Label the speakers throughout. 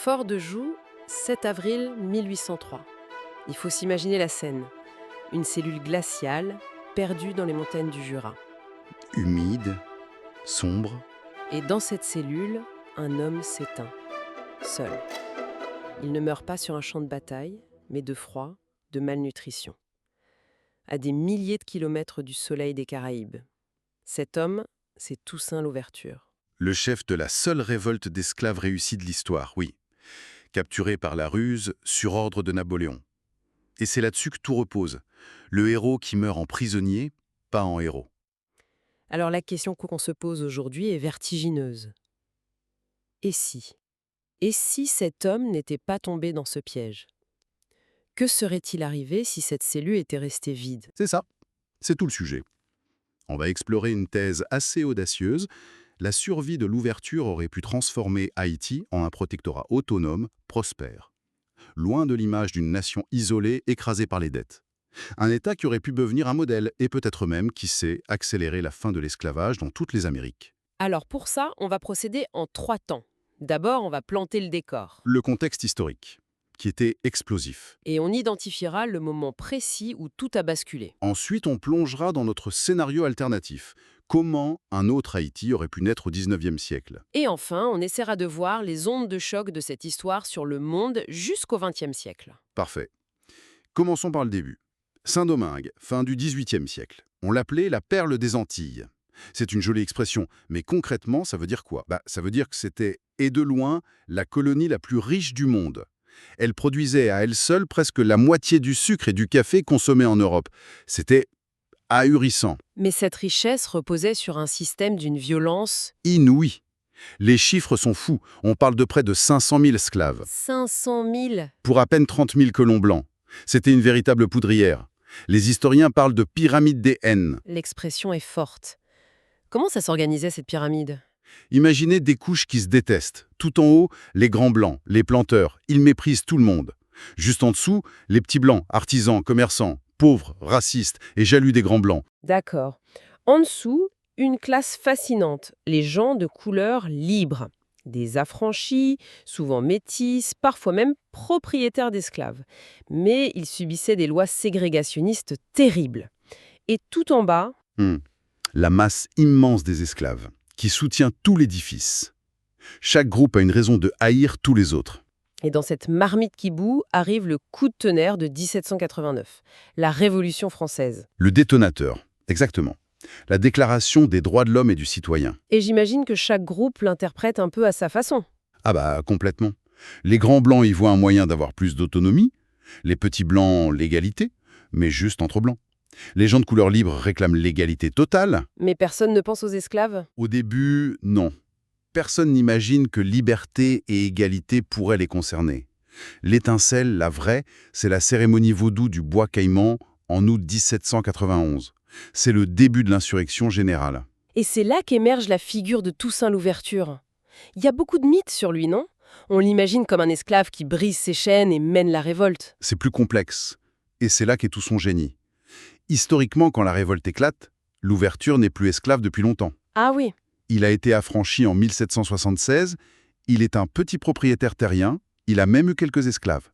Speaker 1: Fort de Joux, 7 avril 1803. Il faut s'imaginer la scène. Une cellule glaciale, perdue dans les montagnes du Jura.
Speaker 2: Humide, sombre.
Speaker 1: Et dans cette cellule, un homme s'éteint. Seul. Il ne meurt pas sur un champ de bataille, mais de froid, de malnutrition. À des milliers de kilomètres du soleil des Caraïbes. Cet homme, c'est Toussaint Louverture.
Speaker 2: Le chef de la seule révolte d'esclaves réussie de l'histoire, oui. Capturé par la ruse, sur ordre de Napoléon. Et c'est là-dessus que tout repose. Le héros qui meurt en prisonnier, pas en héros.
Speaker 1: Alors la question qu'on se pose aujourd'hui est vertigineuse. Et si? Et si cet homme n'était pas tombé dans ce piège? Que serait-il arrivé si cette cellule était restée vide?
Speaker 2: C'est ça. C'est tout le sujet. On va explorer une thèse assez audacieuse. La survie de l'ouverture aurait pu transformer Haïti en un protectorat autonome, prospère. Loin de l'image d'une nation isolée, écrasée par les dettes. Un État qui aurait pu devenir un modèle et peut-être même, qui sait, accélérer la fin de l'esclavage dans toutes les Amériques.
Speaker 1: Alors pour ça, on va procéder en 3 temps. D'abord, on va planter le décor.
Speaker 2: Le contexte historique, qui était explosif.
Speaker 1: Et on identifiera le moment précis où tout a basculé.
Speaker 2: Ensuite, on plongera dans notre scénario alternatif. Comment un autre Haïti aurait pu naître au XIXe siècle?
Speaker 1: Et enfin, on essaiera de voir les ondes de choc de cette histoire sur le monde jusqu'au XXe siècle.
Speaker 2: Parfait. Commençons par le début. Saint-Domingue, fin du XVIIIe siècle. On l'appelait la perle des Antilles. C'est une jolie expression, mais concrètement, ça veut dire quoi? Ça veut dire que c'était, et de loin, la colonie la plus riche du monde. Elle produisait à elle seule presque la moitié du sucre et du café consommés en Europe. C'était ahurissant,
Speaker 1: Mais cette richesse reposait sur un système d'une violence
Speaker 2: inouï. Les chiffres sont fous. On parle de près de 500 000 esclaves,
Speaker 1: 500 000.
Speaker 2: pour à peine 30 000 colons blancs. C'était une véritable poudrière. Les historiens parlent de pyramide des haines.
Speaker 1: L'expression est forte. Comment ça s'organisait cette pyramide?
Speaker 2: Imaginez des couches qui se détestent. Tout en haut, les grands blancs, les planteurs, ils méprisent tout le monde. Juste en dessous, les petits blancs, artisans, commerçants, pauvres, racistes et jaloux des grands blancs.
Speaker 1: D'accord. En dessous, une classe fascinante, les gens de couleur libre. Des affranchis, souvent métis, parfois même propriétaires d'esclaves. Mais ils subissaient des lois ségrégationnistes terribles. Et tout en bas,
Speaker 2: La masse immense des esclaves, qui soutient tout l'édifice. Chaque groupe a une raison de haïr tous les autres.
Speaker 1: et dans cette marmite qui bout, arrive le coup de tonnerre de 1789, la Révolution française.
Speaker 2: Le détonateur, exactement. La déclaration des droits de l'homme et du citoyen.
Speaker 1: Et j'imagine que chaque groupe l'interprète un peu à sa façon.
Speaker 2: Ah complètement. Les grands blancs y voient un moyen d'avoir plus d'autonomie, les petits blancs l'égalité, mais juste entre blancs. Les gens de couleur libre réclament l'égalité totale.
Speaker 1: Mais personne ne pense aux esclaves.
Speaker 2: Au début, non. Personne n'imagine que liberté et égalité pourraient les concerner. L'étincelle, la vraie, c'est la cérémonie vaudou du Bois Caïman en août 1791. C'est le début de l'insurrection générale.
Speaker 1: Et c'est là qu'émerge la figure de Toussaint Louverture. Il y a beaucoup de mythes sur lui, non? On l'imagine comme un esclave qui brise ses chaînes et mène la révolte.
Speaker 2: C'est plus complexe. Et c'est là qu'est tout son génie. Historiquement, quand la révolte éclate, Louverture n'est plus esclave depuis longtemps.
Speaker 1: Ah oui,
Speaker 2: Il a été affranchi en 1776, il est un petit propriétaire terrien, il a même eu quelques esclaves.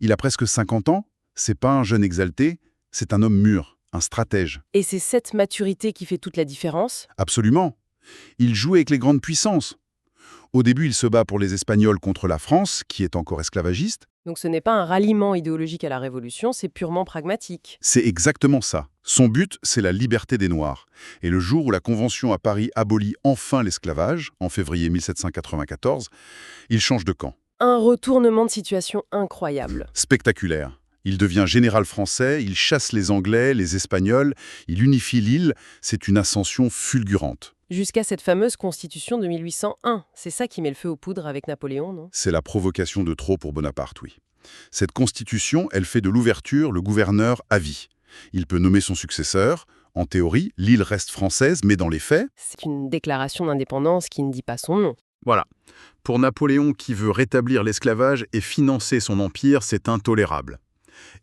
Speaker 2: Il a presque 50 ans, c'est pas un jeune exalté, c'est un homme mûr, un stratège.
Speaker 1: et c'est cette maturité qui fait toute la différence.
Speaker 2: Absolument. Il joue avec les grandes puissances. Au début, il se bat pour les Espagnols contre la France, qui est encore esclavagiste.
Speaker 1: Donc ce n'est pas un ralliement idéologique à la Révolution, c'est purement pragmatique.
Speaker 2: C'est exactement ça. Son but, c'est la liberté des Noirs. Et le jour où la Convention à Paris abolit enfin l'esclavage, en février 1794, il change de camp.
Speaker 1: Un retournement de situation incroyable.
Speaker 2: Spectaculaire. Il devient général français, il chasse les Anglais, les Espagnols, il unifie l'île, c'est une ascension fulgurante.
Speaker 1: Jusqu'à cette fameuse constitution de 1801. C'est ça qui met le feu aux poudres avec Napoléon, non?
Speaker 2: C'est la provocation de trop pour Bonaparte, oui. Cette constitution, elle fait de l'ouverture le gouverneur à vie. Il peut nommer son successeur. En théorie, l'île reste française, mais dans les faits...
Speaker 1: C'est une déclaration d'indépendance qui ne dit pas son nom.
Speaker 2: Voilà. Pour Napoléon qui veut rétablir l'esclavage et financer son empire, c'est intolérable.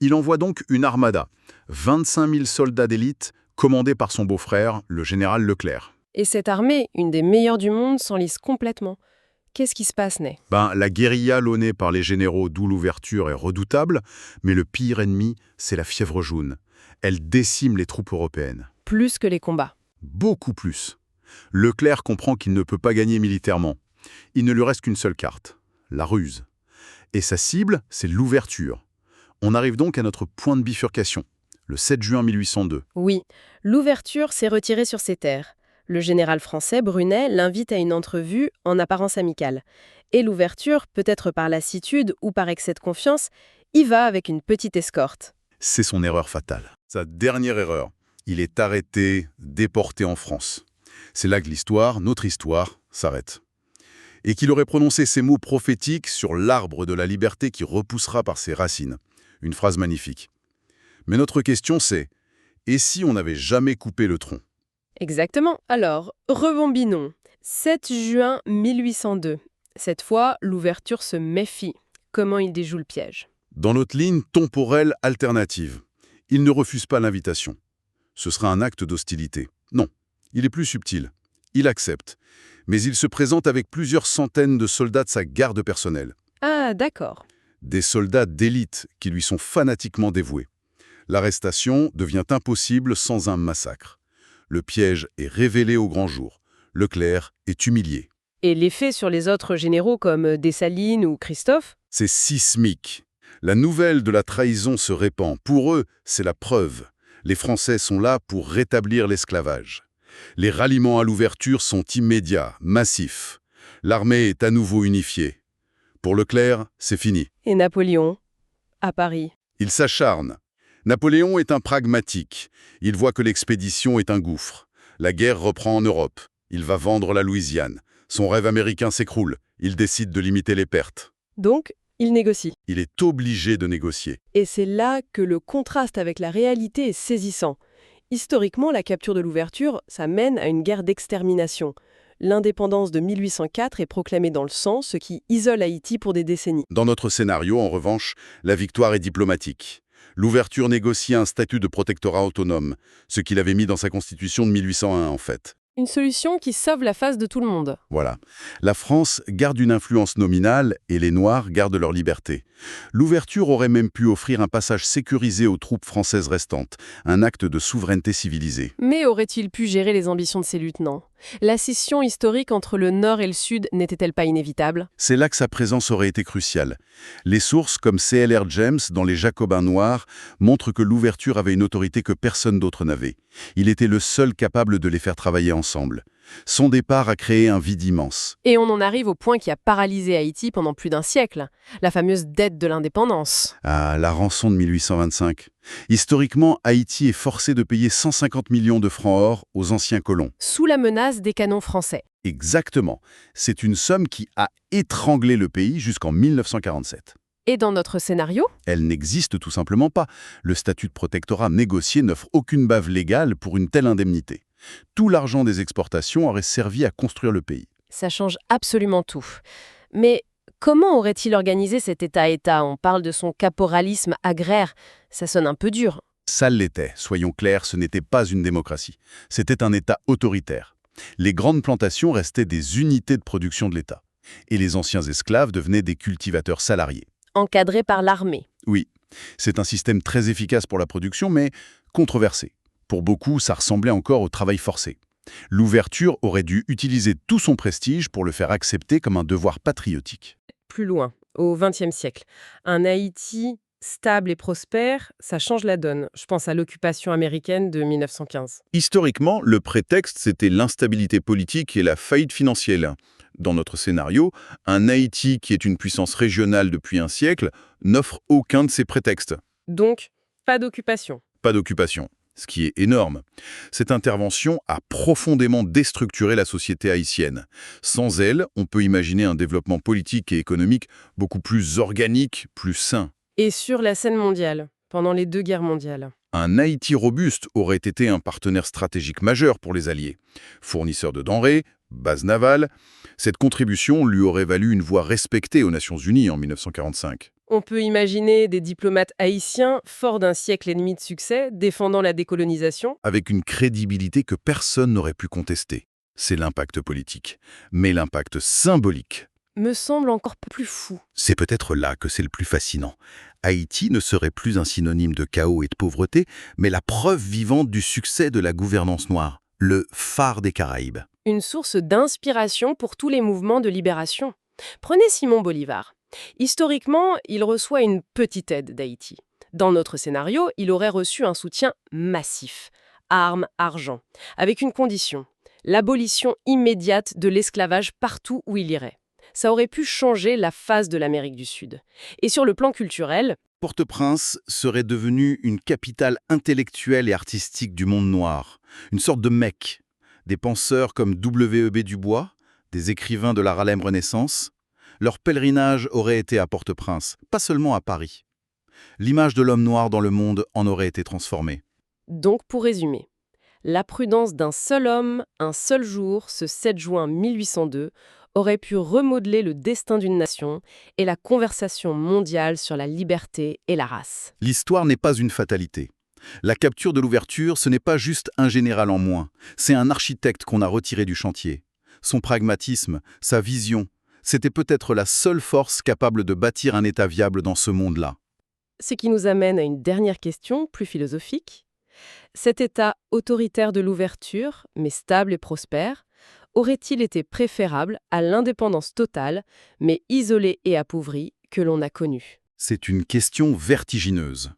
Speaker 2: Il envoie donc une armada, 25 000 soldats d'élite, commandés par son beau-frère, le général Leclerc.
Speaker 1: Et cette armée, une des meilleures du monde, s'enlise complètement. Qu'est-ce qui se passe, Ney?
Speaker 2: La guérilla lonnée par les généraux d'où l'ouverture est redoutable, mais le pire ennemi, c'est la fièvre jaune. Elle décime les troupes européennes.
Speaker 1: Plus que les combats.
Speaker 2: Beaucoup plus. Leclerc comprend qu'il ne peut pas gagner militairement. Il ne lui reste qu'une seule carte, la ruse. Et sa cible, c'est l'ouverture. On arrive donc à notre point de bifurcation, le 7 juin 1802.
Speaker 1: Oui, l'ouverture s'est retirée sur ses terres. Le général français, Brunet, l'invite à une entrevue en apparence amicale. Et l'ouverture, peut-être par lassitude ou par excès de confiance, y va avec une petite escorte.
Speaker 2: C'est son erreur fatale. Sa dernière erreur. Il est arrêté, déporté en France. C'est là que l'histoire, notre histoire, s'arrête. Et qu'il aurait prononcé ces mots prophétiques sur l'arbre de la liberté qui repoussera par ses racines. Une phrase magnifique. Mais notre question c'est, et si on n'avait jamais coupé le tronc?
Speaker 1: Exactement. Alors, rebondinons. 7 juin 1802. Cette fois, l'ouverture se méfie. Comment il déjoue le piège?
Speaker 2: Dans notre ligne temporelle alternative, il ne refuse pas l'invitation. Ce sera un acte d'hostilité. Non, il est plus subtil. Il accepte. Mais il se présente avec plusieurs centaines de soldats de sa garde personnelle.
Speaker 1: Ah, d'accord.
Speaker 2: Des soldats d'élite qui lui sont fanatiquement dévoués. L'arrestation devient impossible sans un massacre. Le piège est révélé au grand jour. Leclerc est humilié.
Speaker 1: Et l'effet sur les autres généraux comme Dessalines ou Christophe?
Speaker 2: C'est sismique. La nouvelle de la trahison se répand. Pour eux, c'est la preuve. Les Français sont là pour rétablir l'esclavage. Les ralliements à l'ouverture sont immédiats, massifs. L'armée est à nouveau unifiée. Pour Leclerc, c'est fini.
Speaker 1: Et Napoléon? À Paris.
Speaker 2: Il s'acharne. Napoléon est un pragmatique. Il voit que l'expédition est un gouffre. La guerre reprend en Europe. Il va vendre la Louisiane. Son rêve américain s'écroule. Il décide de limiter les pertes.
Speaker 1: Donc, il négocie.
Speaker 2: Il est obligé de négocier.
Speaker 1: Et c'est là que le contraste avec la réalité est saisissant. Historiquement, la capture de l'ouverture, ça mène à une guerre d'extermination. L'indépendance de 1804 est proclamée dans le sang, ce qui isole Haïti pour des décennies.
Speaker 2: Dans notre scénario, en revanche, la victoire est diplomatique. L'ouverture négocie un statut de protectorat autonome, ce qu'il avait mis dans sa constitution de 1801 en fait.
Speaker 1: Une solution qui sauve la face de tout le monde.
Speaker 2: Voilà. La France garde une influence nominale et les Noirs gardent leur liberté. L'ouverture aurait même pu offrir un passage sécurisé aux troupes françaises restantes, un acte de souveraineté civilisée.
Speaker 1: Mais aurait-il pu gérer les ambitions de ses lieutenants? La scission historique entre le Nord et le Sud n'était-elle pas inévitable?
Speaker 2: C'est là que sa présence aurait été cruciale. Les sources comme C.L.R. James dans Les Jacobins noirs montrent que l'ouverture avait une autorité que personne d'autre n'avait. Il était le seul capable de les faire travailler ensemble. Son départ a créé un vide immense.
Speaker 1: Et on en arrive au point qui a paralysé Haïti pendant plus d'un siècle, la fameuse dette de l'indépendance.
Speaker 2: Ah, la rançon de 1825. Historiquement, Haïti est forcé de payer 150 millions de francs or aux anciens colons.
Speaker 1: Sous la menace des canons français.
Speaker 2: Exactement. C'est une somme qui a étranglé le pays jusqu'en 1947.
Speaker 1: Et dans notre scénario?
Speaker 2: Elle n'existe tout simplement pas. Le statut de protectorat négocié n'offre aucune base légale pour une telle indemnité. Tout l'argent des exportations aurait servi à construire le pays.
Speaker 1: Ça change absolument tout. Mais comment aurait-il organisé cet État-État? On parle de son caporalisme agraire. Ça sonne un peu dur.
Speaker 2: Ça l'était, soyons clairs, ce n'était pas une démocratie. C'était un État autoritaire. Les grandes plantations restaient des unités de production de l'État. Et les anciens esclaves devenaient des cultivateurs salariés.
Speaker 1: Encadré par l'armée.
Speaker 2: Oui, c'est un système très efficace pour la production, mais controversé. Pour beaucoup, ça ressemblait encore au travail forcé. L'ouverture aurait dû utiliser tout son prestige pour le faire accepter comme un devoir patriotique.
Speaker 1: Plus loin, au XXe siècle, un Haïti stable et prospère, ça change la donne. Je pense à l'occupation américaine de 1915.
Speaker 2: Historiquement, le prétexte, c'était l'instabilité politique et la faillite financière. Dans notre scénario, un Haïti qui est une puissance régionale depuis un siècle n'offre aucun de ces prétextes.
Speaker 1: Donc, pas d'occupation.
Speaker 2: Pas d'occupation. Ce qui est énorme. Cette intervention a profondément déstructuré la société haïtienne. Sans elle, on peut imaginer un développement politique et économique beaucoup plus organique, plus sain.
Speaker 1: Et sur la scène mondiale, pendant les 2 guerres mondiales.
Speaker 2: Un Haïti robuste aurait été un partenaire stratégique majeur pour les Alliés. Fournisseur de denrées, base navale, cette contribution lui aurait valu une voix respectée aux Nations Unies en 1945.
Speaker 1: On peut imaginer des diplomates haïtiens, forts d'un siècle et demi de succès, défendant la décolonisation.
Speaker 2: Avec une crédibilité que personne n'aurait pu contester. C'est l'impact politique. Mais l'impact symbolique,
Speaker 1: me semble encore plus fou.
Speaker 2: C'est peut-être là que c'est le plus fascinant. Haïti ne serait plus un synonyme de chaos et de pauvreté, mais la preuve vivante du succès de la gouvernance noire, le phare des Caraïbes.
Speaker 1: Une source d'inspiration pour tous les mouvements de libération. Prenez Simon Bolivar. Historiquement, il reçoit une petite aide d'Haïti. Dans notre scénario, il aurait reçu un soutien massif. Armes, argent. Avec une condition. L'abolition immédiate de l'esclavage partout où il irait. Ça aurait pu changer la face de l'Amérique du Sud. Et sur le plan culturel,
Speaker 2: Port-au-Prince serait devenue une capitale intellectuelle et artistique du monde noir, une sorte de Mecque. Des penseurs comme W.E.B. Du Bois, des écrivains de la Harlem Renaissance, leur pèlerinage aurait été à Port-au-Prince, pas seulement à Paris. L'image de l'homme noir dans le monde en aurait été transformée.
Speaker 1: donc pour résumer, la prudence d'un seul homme, un seul jour, ce 7 juin 1802, aurait pu remodeler le destin d'une nation et la conversation mondiale sur la liberté et la race.
Speaker 2: L'histoire n'est pas une fatalité. La capture de l'ouverture, ce n'est pas juste un général en moins, c'est un architecte qu'on a retiré du chantier. Son pragmatisme, sa vision, c'était peut-être la seule force capable de bâtir un État viable dans ce monde-là.
Speaker 1: Ce qui nous amène à une dernière question, plus philosophique. Cet État autoritaire de l'ouverture, mais stable et prospère, aurait-il été préférable à l'indépendance totale, mais isolée et appauvrie, que l'on a connue?
Speaker 2: C'est une question vertigineuse.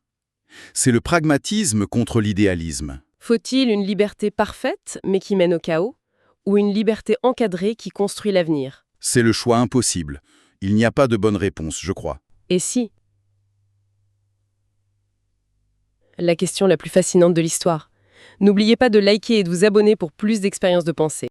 Speaker 2: C'est le pragmatisme contre l'idéalisme.
Speaker 1: Faut-il une liberté parfaite, mais qui mène au chaos? Ou une liberté encadrée qui construit l'avenir?
Speaker 2: C'est le choix impossible. Il n'y a pas de bonne réponse, je crois.
Speaker 1: Et si? La question la plus fascinante de l'histoire. N'oubliez pas de liker et de vous abonner pour plus d'expériences de pensée.